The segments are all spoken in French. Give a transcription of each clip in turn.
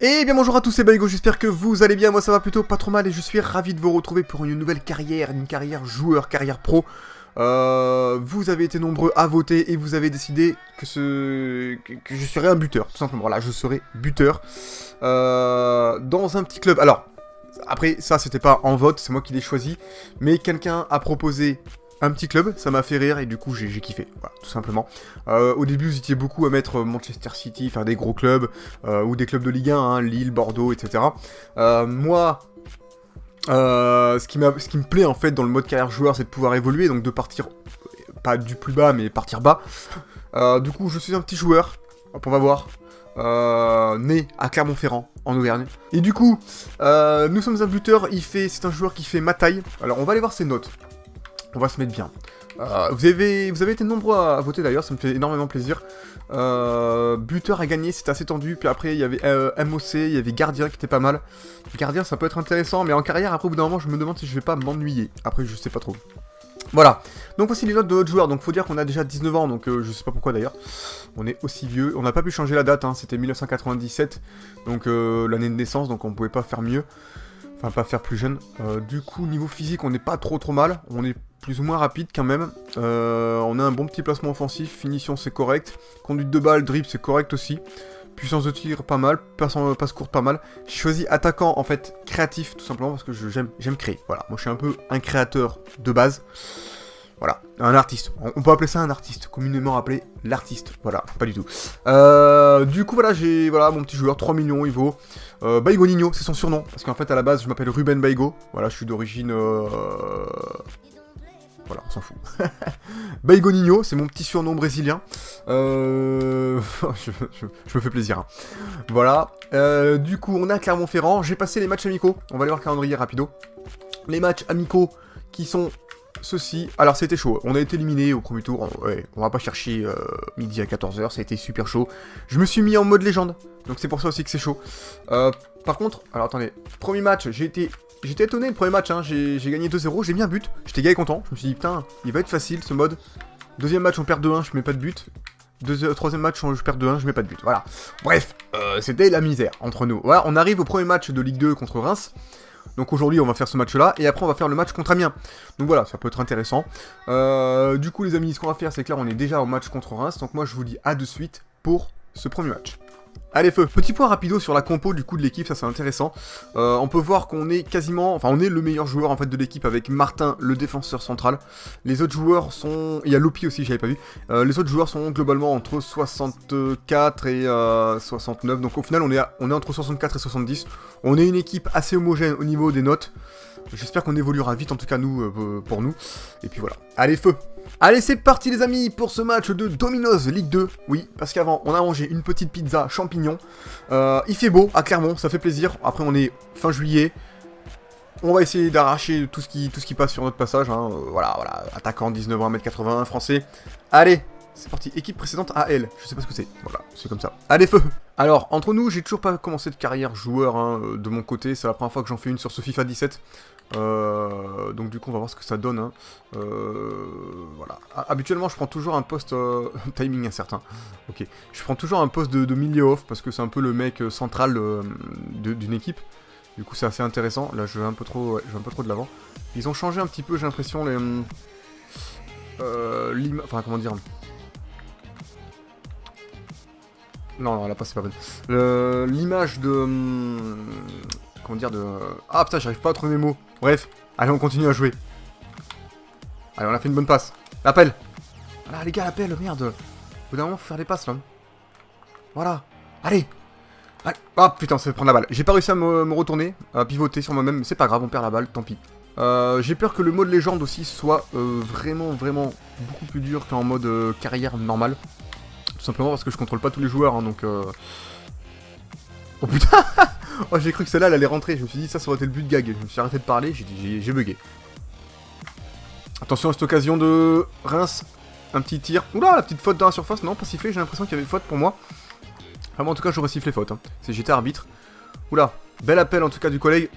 Et bien bonjour à tous, c'est Baigo, j'espère que vous allez bien, moi ça va plutôt pas trop mal et je suis ravi de vous retrouver pour une nouvelle carrière, une carrière joueur, carrière pro. Vous avez été nombreux à voter et vous avez décidé que je serais un buteur, tout simplement. Voilà, je serai buteur dans un petit club. Alors, après ça c'était pas en vote, c'est moi qui l'ai choisi, mais quelqu'un a proposé un petit club, ça m'a fait rire et du coup j'ai kiffé, voilà, tout simplement. Au début vous étiez beaucoup à mettre Manchester City, faire des gros clubs, ou des clubs de Ligue 1, hein, Lille, Bordeaux, etc. Moi, ce qui me plaît en fait dans le mode carrière joueur, c'est de pouvoir évoluer, donc de partir, pas du plus bas, mais partir bas. Du coup je suis un petit joueur, hop, on va voir, né à Clermont-Ferrand, en Auvergne. Et du coup, nous sommes un buteur, c'est un joueur qui fait ma taille. Alors on va aller voir ses notes. On va se mettre bien. Vous avez été nombreux à voter d'ailleurs, ça me fait énormément plaisir. Buteur à gagner, c'était assez tendu. Puis après, il y avait MOC, il y avait gardien qui était pas mal. Gardien, ça peut être intéressant, mais en carrière, après, au bout d'un moment, je me demande si je vais pas m'ennuyer. Après, je sais pas trop. Voilà. Donc voici les notes de notre joueur. Donc faut dire qu'on a déjà 19 ans, donc je sais pas pourquoi d'ailleurs. On est aussi vieux. On n'a pas pu changer la date, hein, c'était 1997. Donc l'année de naissance, donc on pouvait pas faire mieux. Enfin, pas faire plus jeune. Du coup, niveau physique, on n'est pas trop mal. On est plus ou moins rapide quand même. On a un bon petit placement offensif. Finition, c'est correct. Conduite de balle, dribble, c'est correct aussi. Puissance de tir, pas mal. Passe courte, pas mal. J'ai choisi attaquant, en fait, créatif, tout simplement, parce que j'aime créer. Voilà, moi je suis un peu un créateur de base. Voilà, un artiste. On peut appeler ça un artiste, communément appelé l'artiste. Voilà, pas du tout. Du coup, voilà, j'ai mon petit joueur, 3 millions, il vaut. Baigo Nino, c'est son surnom. Parce qu'en fait, à la base, je m'appelle Ruben Baigo. Voilà, je suis d'origine... Voilà, on s'en fout. Baigo Nino, c'est mon petit surnom brésilien. Je me fais plaisir. Hein. Voilà. Du coup, on est à Clermont-Ferrand. J'ai passé les matchs amicaux. On va aller voir le calendrier rapido. Les matchs amicaux qui sont... ceci, alors c'était chaud, on a été éliminé au premier tour, ouais, on va pas chercher midi à 14h, ça a été super chaud. Je me suis mis en mode légende, donc c'est pour ça aussi que c'est chaud. Par contre, alors attendez, premier match, j'étais étonné le premier match, hein, j'ai gagné 2-0, j'ai mis un but, j'étais gay et content, je me suis dit putain, il va être facile ce mode. Deuxième match on perd 2-1, je mets pas de but. Troisième match je perds 2-1, je mets pas de but, voilà. Bref, c'était la misère entre nous. Voilà, on arrive au premier match de Ligue 2 contre Reims. Donc aujourd'hui on va faire ce match là, et après on va faire le match contre Amiens. Donc voilà, ça peut être intéressant. Du coup les amis, ce qu'on va faire c'est que là on est déjà au match contre Reims, donc moi je vous dis à de suite pour ce premier match. Allez feu. Petit point rapido sur la compo du coup de l'équipe, ça c'est intéressant. On peut voir qu'on est quasiment, enfin on est le meilleur joueur en fait de l'équipe avec Martin, le défenseur central. Les autres joueurs sont, il y a Lopi aussi, j'avais pas vu. Les autres joueurs sont globalement entre 64 et 69. Donc au final on est entre 64 et 70. On est une équipe assez homogène au niveau des notes. J'espère qu'on évoluera vite, en tout cas nous, pour nous. Et puis voilà. Allez feu. Allez, c'est parti les amis pour ce match de Domino's Ligue 2. Oui, parce qu'avant, on a mangé une petite pizza champignon. Il fait beau à Clermont, ça fait plaisir. Après, on est fin juillet. On va essayer d'arracher tout ce qui passe sur notre passage. Hein. Voilà. Attaquant, 19 ans, 1m81, français. Allez, c'est parti. Équipe précédente AL. Je sais pas ce que c'est. Voilà, c'est comme ça. Allez, feu. Alors, entre nous, j'ai toujours pas commencé de carrière joueur hein, de mon côté. C'est la première fois que j'en fais une sur ce FIFA 17. Donc du coup on va voir ce que ça donne hein. Voilà. Habituellement je prends toujours un poste timing incertain. Ok. Je prends toujours un poste de milieu off parce que c'est un peu le mec central d'une équipe. Du coup c'est assez intéressant. Là je vais un peu trop de l'avant. Ils ont changé un petit peu j'ai l'impression les enfin comment dire. Non là pas c'est pas bon. L'image de comment dire de... Ah putain j'arrive pas à trouver mes mots. Bref, allez on continue à jouer. Allez on a fait une bonne passe. L'appel. Voilà les gars l'appel, merde. Au bout d'un moment faut faire des passes là. Voilà. Allez. Ah putain ça fait prendre la balle. J'ai pas réussi à me retourner, à pivoter sur moi-même, mais c'est pas grave, on perd la balle, tant pis. J'ai peur que le mode légende aussi soit vraiment beaucoup plus dur qu'en mode carrière normale. Tout simplement parce que je contrôle pas tous les joueurs, hein, donc... Oh putain. Oh j'ai cru que celle-là elle allait rentrer, je me suis dit ça aurait été le but de gag, je me suis arrêté de parler, j'ai bugué. Attention à cette occasion de Reims, un petit tir, oula la petite faute dans la surface, non pas sifflé, j'ai l'impression qu'il y avait faute pour moi. Enfin moi en tout cas j'aurais sifflé faute, hein. Si j'étais arbitre. Oula, bel appel en tout cas du collègue.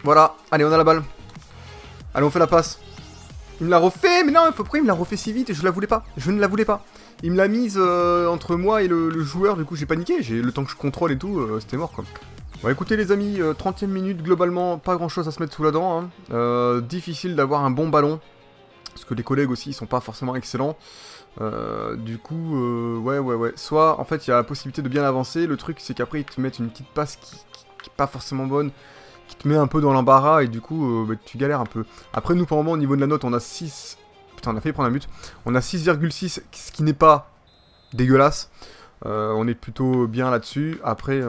Voilà, allez on a la balle. Allez on fait la passe. Il me l'a refait, mais non, pourquoi il me l'a refait si vite? Je la voulais pas, je ne la voulais pas. Il me l'a mise entre moi et le joueur, du coup j'ai paniqué, le temps que je contrôle et tout, c'était mort quoi. Bon écoutez les amis, 30ème minute, globalement pas grand chose à se mettre sous la dent, hein. Difficile d'avoir un bon ballon, parce que les collègues aussi ils sont pas forcément excellents. Du coup, ouais, soit en fait il y a la possibilité de bien avancer, le truc c'est qu'après ils te mettent une petite passe qui est pas forcément bonne, qui te met un peu dans l'embarras et du coup bah, tu galères un peu. Après nous pour le moment au niveau de la note on a 6... Putain on a failli prendre un but. On a 6,6 ce qui n'est pas dégueulasse. On est plutôt bien là-dessus. Après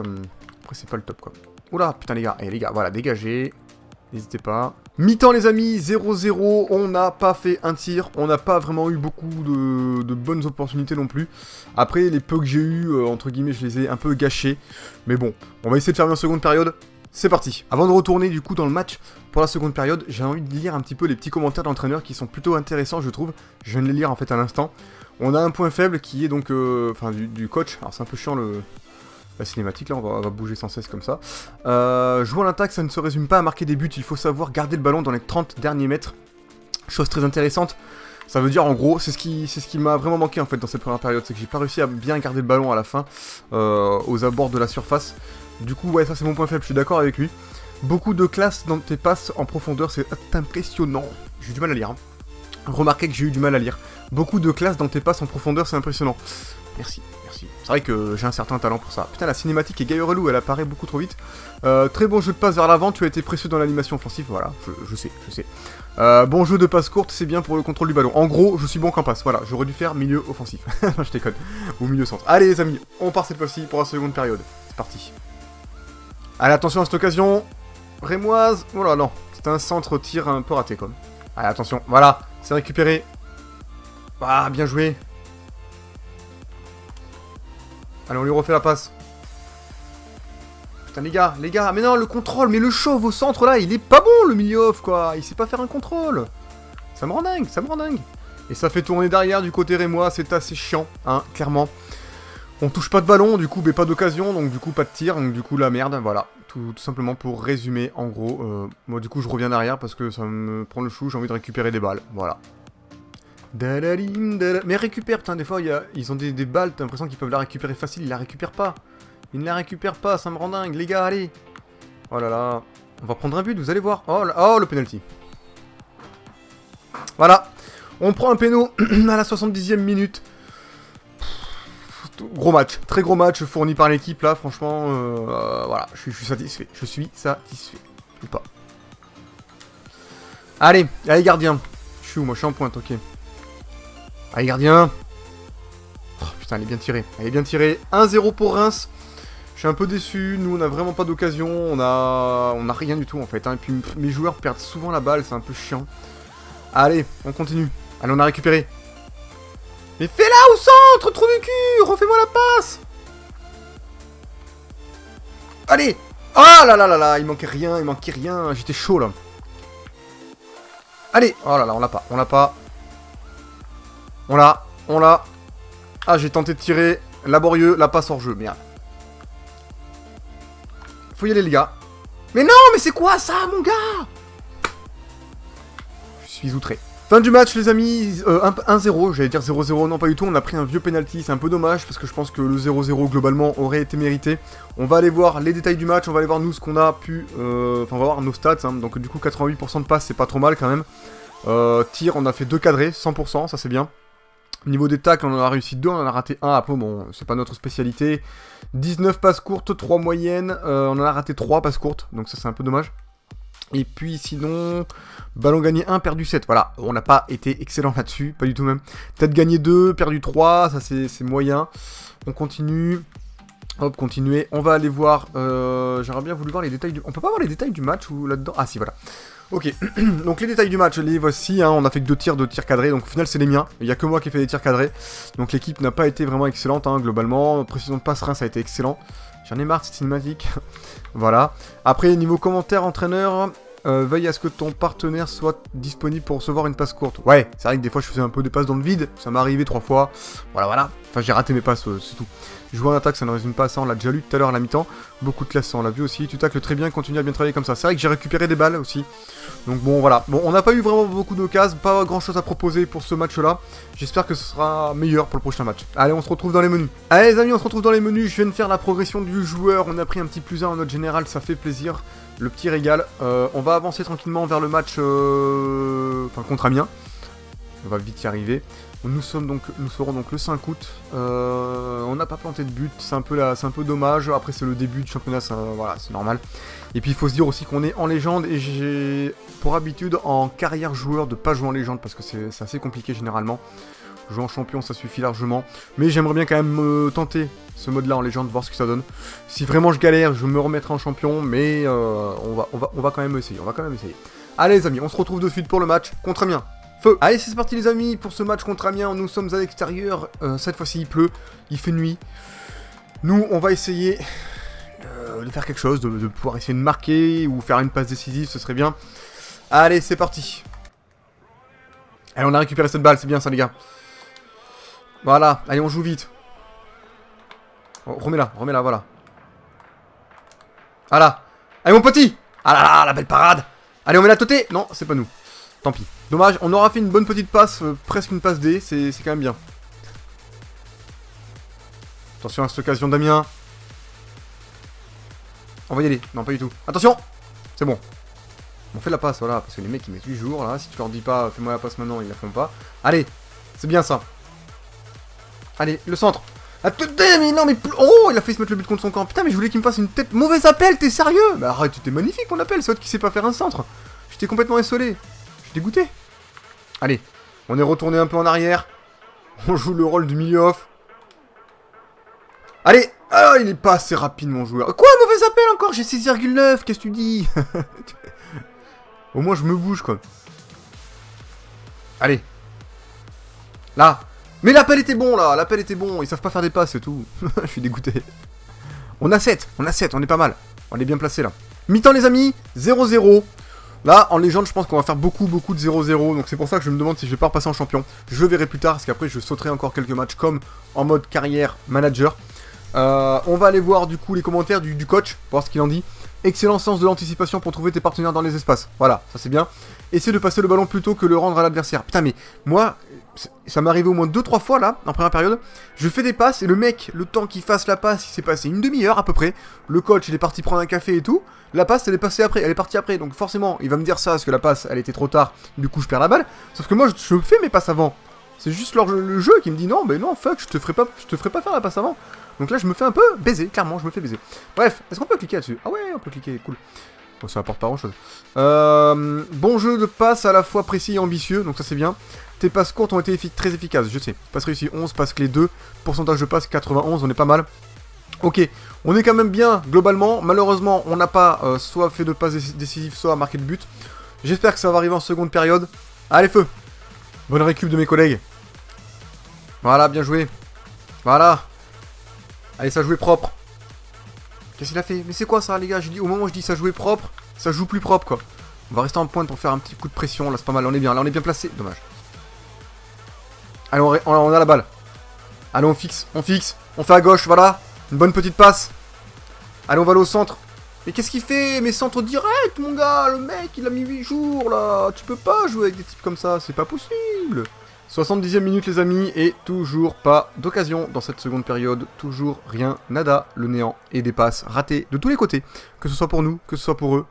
c'est pas le top quoi. Oula putain les gars, voilà dégagez. N'hésitez pas. Mi-temps les amis, 0-0, on n'a pas fait un tir, on n'a pas vraiment eu beaucoup de bonnes opportunités non plus. Après les peu que j'ai eu, entre guillemets, je les ai un peu gâchés. Mais bon, on va essayer de faire une seconde période. C'est parti. Avant de retourner du coup dans le match pour la seconde période, j'ai envie de lire un petit peu les petits commentaires d'entraîneurs qui sont plutôt intéressants je trouve. Je viens de les lire en fait à l'instant. On a un point faible qui est donc du coach. Alors c'est un peu chiant la cinématique là, on va bouger sans cesse comme ça. Jouer à l'attaque, ça ne se résume pas à marquer des buts, il faut savoir garder le ballon dans les 30 derniers mètres. Chose très intéressante. Ça veut dire en gros, c'est ce qui m'a vraiment manqué en fait dans cette première période, c'est que j'ai pas réussi à bien garder le ballon à la fin, aux abords de la surface. Du coup, ouais, ça c'est mon point faible, je suis d'accord avec lui. Beaucoup de classe dans tes passes en profondeur, c'est impressionnant. J'ai eu du mal à lire. Hein. Remarquez que j'ai eu du mal à lire. Beaucoup de classe dans tes passes en profondeur, c'est impressionnant. Merci. C'est vrai que j'ai un certain talent pour ça. Putain, la cinématique est gaille relou, elle apparaît beaucoup trop vite. Très bon jeu de passe vers l'avant, tu as été précieux dans l'animation offensive, voilà, je sais. Bon jeu de passe courte, c'est bien pour le contrôle du ballon. En gros, je suis bon qu'en passe, voilà, j'aurais dû faire milieu offensif. Non, je déconne. Ou milieu centre. Allez les amis, on part cette fois-ci pour la seconde période. C'est parti. Allez, attention à cette occasion. Rémoise. Oh là non, c'était un centre tir un peu raté comme. Allez, attention, voilà, c'est récupéré. Ah, bien joué. Allez, on lui refait la passe. Putain, les gars, mais non, le contrôle, mais le chauve au centre, là, il est pas bon, le milieu off, quoi. Il sait pas faire un contrôle. Ça me rend dingue. Et ça fait tourner derrière, du côté rémois, c'est assez chiant, hein, clairement. On touche pas de ballon, du coup, mais pas d'occasion, donc du coup, pas de tir, donc du coup, la merde, voilà. Tout simplement pour résumer, en gros. Moi, du coup, je reviens derrière parce que ça me prend le chou, j'ai envie de récupérer des balles, voilà. Mais récupère, putain, des fois, ils ont des balles, t'as l'impression qu'ils peuvent la récupérer facile, ils la récupèrent pas. Ils ne la récupèrent pas, ça me rend dingue, les gars, allez. Oh là là, on va prendre un but, vous allez voir. Oh, le penalty. Voilà, on prend un péno à la 70e minute. Gros match, très gros match fourni par l'équipe, là, franchement, voilà, je suis satisfait. Ou pas. Allez, gardien. Je suis où, moi, je suis en pointe, ok. Allez, gardien. Oh, putain, elle est bien tirée. 1-0 pour Reims. Je suis un peu déçu. Nous, on a vraiment pas d'occasion. On a rien du tout, en fait. Hein. Et puis, mes joueurs perdent souvent la balle. C'est un peu chiant. Allez, on continue. Allez, on a récupéré. Mais fais-la au centre, trou du cul. Refais-moi la passe. Allez. Ah là là là là. Il manquait rien. J'étais chaud, là. Allez. Oh là là, on l'a pas. On l'a. Ah, j'ai tenté de tirer. Laborieux, la passe hors jeu. Merde. Faut y aller, les gars. Mais non, mais c'est quoi ça, mon gars? Je suis outré. Fin du match, les amis. 1-0. J'allais dire 0-0. Non, pas du tout. On a pris un vieux penalty. C'est un peu dommage parce que je pense que le 0-0, globalement, aurait été mérité. On va aller voir les détails du match. On va aller voir, nous, ce qu'on a pu... Enfin, on va voir nos stats. Hein. Donc, du coup, 88% de passes, c'est pas trop mal, quand même. Tir, on a fait 2 cadrés. 100%. Ça, c'est bien. Niveau des tacles, on en a réussi 2, on en a raté 1, après bon, c'est pas notre spécialité. 19 passes courtes, 3 moyennes, on en a raté 3 passes courtes, donc ça c'est un peu dommage. Et puis sinon, ballon gagné 1, perdu 7, voilà, on n'a pas été excellent là-dessus, pas du tout même. Tête gagné 2, perdu 3, ça c'est moyen. On continue, hop, continuer, on va aller voir, j'aurais bien voulu voir les détails du... On peut pas voir les détails du match ou là-dedans? Ah si, voilà. Ok, donc les détails du match, les voici, hein. On a fait que 2 tirs cadrés, donc au final c'est les miens, il n'y a que moi qui ai fait des tirs cadrés, donc l'équipe n'a pas été vraiment excellente, hein, globalement, précision de passe Reims ça a été excellent, j'en ai marre de cette cinématique, voilà. Après niveau commentaire entraîneur, veille à ce que ton partenaire soit disponible pour recevoir une passe courte. Ouais, c'est vrai que des fois je faisais un peu des passes dans le vide, ça m'est arrivé 3 fois. Voilà. Enfin, j'ai raté mes passes, c'est tout. Jouer en attaque, ça ne résume pas à ça, on l'a déjà lu tout à l'heure à la mi-temps. Beaucoup de classe, ça on l'a vu aussi. Tu tacles très bien, continue à bien travailler comme ça. C'est vrai que j'ai récupéré des balles aussi. Donc bon, voilà. Bon, on n'a pas eu vraiment beaucoup d'occasions, pas grand chose à proposer pour ce match-là. J'espère que ce sera meilleur pour le prochain match. Allez, on se retrouve dans les menus. Allez les amis, on se retrouve dans les menus. Je viens de faire la progression du joueur. On a pris un petit +1 en note générale, ça fait plaisir. Le petit régal. On va avancer tranquillement vers le match contre Amiens. On va vite y arriver. Nous serons donc le 5 août. On n'a pas planté de but, c'est un peu dommage. Après c'est le début du championnat, voilà, c'est normal. Et puis il faut se dire aussi qu'on est en légende et j'ai pour habitude en carrière joueur de pas jouer en légende parce que c'est assez compliqué généralement. Jouer en champion ça suffit largement. Mais j'aimerais bien quand même tenter ce mode là en légende, voir ce que ça donne. Si vraiment je galère, je me remettrai en champion, mais on va quand même essayer. Allez les amis, on se retrouve de suite pour le match contre Amiens. Feu. Allez, c'est parti les amis, pour ce match contre Amiens, nous sommes à l'extérieur, cette fois-ci il pleut, il fait nuit. Nous, on va essayer de faire quelque chose, de pouvoir essayer de marquer ou faire une passe décisive, ce serait bien. Allez, c'est parti. Allez, on a récupéré cette balle, c'est bien ça les gars. Voilà, allez, on joue vite. Oh, remets-la, voilà. Voilà. Allez mon petit. Ah là là, la belle parade. Allez, on met la totée. Non, c'est pas nous. Tant pis. Dommage, on aura fait une bonne petite passe, presque une passe D, c'est quand même bien. Attention à cette occasion d'Amiens. On va y aller. Non, pas du tout. Attention. C'est bon. On fait la passe, voilà, parce que les mecs ils mettent 8 jours là. Si tu leur dis pas, fais-moi la passe maintenant, ils la font pas. Allez, c'est bien ça. Allez, le centre. Ah, mais non, mais... Oh, il a fait se mettre le but contre son camp. Putain, mais je voulais qu'il me fasse une tête... Mauvais appel, t'es sérieux? Bah arrête, c'était magnifique mon appel, c'est toi qui sait pas faire un centre. J'étais complètement essolé. Dégoûté. Allez, on est retourné un peu en arrière. On joue le rôle du milieu off. Allez. Ah, il est pas assez rapide mon joueur. Quoi, mauvais appel encore? J'ai 6,9, qu'est-ce que tu dis? Au moins je me bouge quoi. Allez. Là. Mais l'appel était bon là, l'appel était bon. Ils savent pas faire des passes, c'est tout. Je suis dégoûté. On a 7, on est pas mal. On est bien placé là. Mi-temps les amis, 0-0. Là, en légende, je pense qu'on va faire beaucoup de 0-0, donc c'est pour ça que je me demande si je vais pas repasser en champion. Je verrai plus tard, parce qu'après je sauterai encore quelques matchs comme en mode carrière manager. On va aller voir du coup les commentaires du coach, pour voir ce qu'il en dit. Excellent sens de l'anticipation pour trouver tes partenaires dans les espaces. Voilà, ça c'est bien. Essaie de passer le ballon plutôt que le rendre à l'adversaire. Putain mais, moi, ça m'est arrivé au moins 2-3 fois là, en première période. Je fais des passes et le mec, le temps qu'il fasse la passe, il s'est passé une demi-heure à peu près. Le coach, il est parti prendre un café et tout. La passe, elle est partie après. Donc forcément, il va me dire ça, parce que la passe, elle était trop tard. Du coup, je perds la balle. Sauf que moi, je fais mes passes avant. C'est juste le jeu qui me dit non, mais non, fuck, je te ferai pas faire la passe avant. Donc là, je me fais un peu baiser, clairement, je me fais baiser. Bref, est-ce qu'on peut cliquer là-dessus? Ah ouais, on peut cliquer, cool. Bon, ça apporte pas grand-chose. Bon jeu de passe à la fois précis et ambitieux, donc ça c'est bien. Tes passes courtes ont été très efficaces, je sais. Passe réussi 11, passe clé 2. Pourcentage de passe 91, on est pas mal. Ok, on est quand même bien globalement. Malheureusement, on n'a pas soit fait de passes décisives, soit marqué de but. J'espère que ça va arriver en seconde période. Allez, feu! Bonne récup de mes collègues. Voilà, bien joué. Voilà. Allez, ça jouait propre. Qu'est-ce qu'il a fait? Mais c'est quoi ça, les gars? Au moment où je dis ça jouait propre, ça joue plus propre, quoi. On va rester en pointe pour faire un petit coup de pression. Là, c'est pas mal. On est bien. Là, on est bien placé. Dommage. Allez, on a la balle. Allez, on fixe. On fait à gauche, voilà. Une bonne petite passe. Allez, on va aller au centre. Mais qu'est-ce qu'il fait? Mais centre direct, mon gars. Le mec, il a mis 8 jours, là. Tu peux pas jouer avec des types comme ça. C'est pas possible. 70e minute, les amis. Et toujours pas d'occasion dans cette seconde période. Toujours rien, nada, le néant. Et des passes ratées de tous les côtés. Que ce soit pour nous, que ce soit pour eux.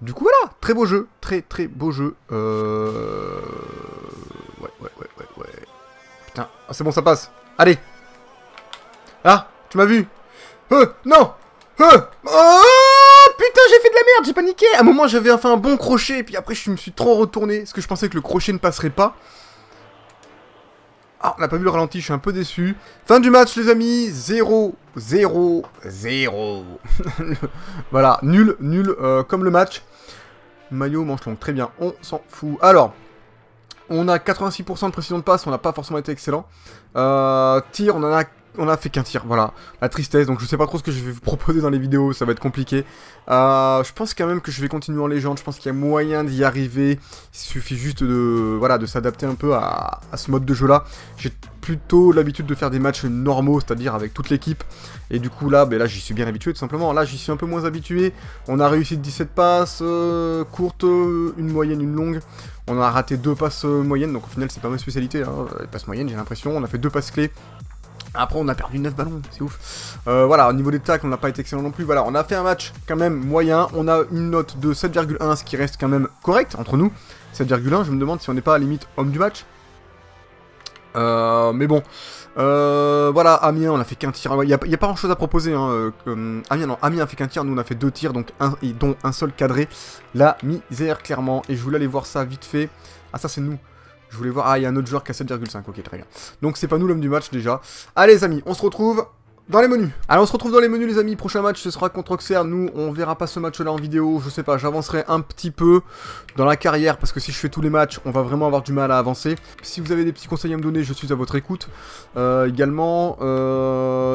Du coup, voilà. Très beau jeu. Très beau jeu. Ouais. Putain. Ah, c'est bon, ça passe. Allez. Ah, tu m'as vu. Non. Oh, putain, j'ai fait de la merde, j'ai paniqué. À un moment, j'avais fait un bon crochet, et puis après, je me suis trop retourné, parce que je pensais que le crochet ne passerait pas. Ah, on n'a pas vu le ralenti, je suis un peu déçu. Fin du match, les amis. 0-0-0. Voilà, nul, comme le match. Maillot, manche longue, très bien, on s'en fout. Alors, on a 86% de précision de passe, on n'a pas forcément été excellent. Tir, on en a On a fait qu'un tir, voilà. La tristesse, donc je sais pas trop ce que je vais vous proposer dans les vidéos, ça va être compliqué. Je pense quand même que je vais continuer en légende, je pense qu'il y a moyen d'y arriver. Il suffit juste de, voilà, de s'adapter un peu à ce mode de jeu là. J'ai plutôt l'habitude de faire des matchs normaux, c'est-à-dire avec toute l'équipe. Et du coup là, ben là j'y suis bien habitué tout simplement. Là j'y suis un peu moins habitué. On a réussi 17 passes courtes, une moyenne, une longue. On a raté 2 passes moyennes, donc au final c'est pas ma spécialité, hein, les passes moyennes j'ai l'impression. On a fait 2 passes clés. Après on a perdu 9 ballons, c'est ouf. Voilà, au niveau des tacles on n'a pas été excellent non plus. Voilà, on a fait un match quand même moyen. On a une note de 7,1, ce qui reste quand même correct entre nous. 7,1, je me demande si on n'est pas à la limite homme du match. Mais bon, voilà, Amiens, on a fait qu'un tir. Il n'y a pas grand chose à proposer. Hein. Amiens a fait qu'un tir, nous on a fait 2 tirs, donc dont un seul cadré. La misère, clairement. Et je voulais aller voir ça vite fait. Ah, ça c'est nous. Je voulais voir... Ah, il y a un autre joueur qui a 7,5. Ok, très bien. Donc c'est pas nous l'homme du match déjà. Allez les amis, on se retrouve dans les menus. Allez, on se retrouve dans les menus les amis. Prochain match, ce sera contre Auxerre. Nous, on verra pas ce match-là en vidéo. Je sais pas, j'avancerai un petit peu dans la carrière. Parce que si je fais tous les matchs, on va vraiment avoir du mal à avancer. Si vous avez des petits conseils à me donner, je suis à votre écoute. Également,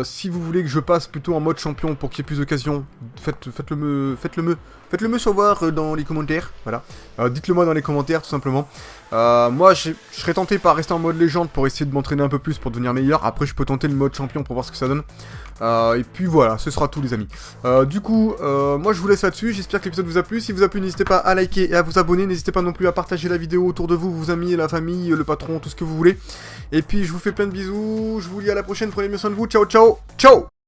si vous voulez que je passe plutôt en mode champion pour qu'il y ait plus d'occasions, faites-le me savoir dans les commentaires. Voilà. Dites-le moi dans les commentaires, tout simplement. Moi, je serais tenté par rester en mode légende pour essayer de m'entraîner un peu plus pour devenir meilleur. Après, je peux tenter le mode champion pour voir ce que ça donne. Et puis voilà, ce sera tout les amis. Du coup, moi je vous laisse là-dessus. J'espère que l'épisode vous a plu. Si vous a plu, n'hésitez pas à liker et à vous abonner. N'hésitez pas non plus à partager la vidéo autour de vous, vos amis, la famille, le patron, tout ce que vous voulez. Et puis, je vous fais plein de bisous. Je vous dis à la prochaine. Prenez bien soin de vous. Ciao, ciao, ciao!